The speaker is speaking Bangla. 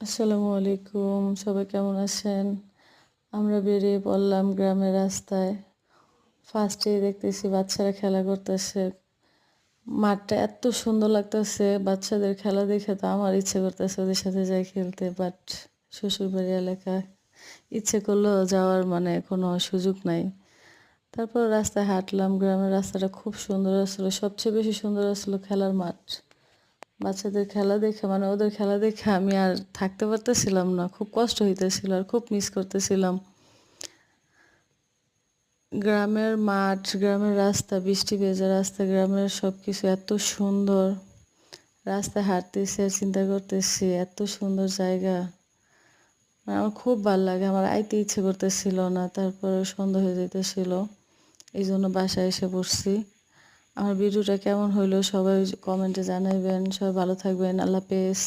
আসসালামু আলাইকুম, সবাই কেমন আছেন? আমরা বেরিয়ে পড়লাম গ্রামের রাস্তায়। ফার্স্টেই দেখতেছি বাচ্চারা খেলা করতেছে। মাঠটা এত সুন্দর লাগতেছে, বাচ্চাদের খেলা দেখে তো আমার ইচ্ছে করতেছে ওদের সাথে যাই খেলতে। বাট শ্বশুরবাড়ি এলাকায় ইচ্ছে করলেও যাওয়ার কোনো সুযোগ নাই। তারপর রাস্তায় হাঁটলাম, গ্রামের রাস্তাটা খুব সুন্দর আসলো। সবচেয়ে বেশি সুন্দর আসলো খেলার মাঠ। বাচ্চাদের খেলা দেখে ওদের খেলা দেখে আমি আর থাকতে পারতেছিলাম না, খুব কষ্ট হইতেছিল আর খুব মিস করতেছিলাম। গ্রামের মাঠ, গ্রামের রাস্তা, বৃষ্টি ভেজা রাস্তা, গ্রামের সব কিছু এত সুন্দর। রাস্তায় হাঁটতেছি আর চিন্তা করতেছি এত সুন্দর জায়গা। আমার খুব ভালো লাগে, আমার আইতে ইচ্ছে করতেছিল না, তারপরে সন্ধ্যা হয়ে যেতেছিল, এই জন্য বাসায় এসে পড়ছি। আমার ভিডিওটা কেমন হইলো সবাই কমেন্টে জানাইবেন। সবাই ভালো থাকবেন। আল্লাহ হাফেজ।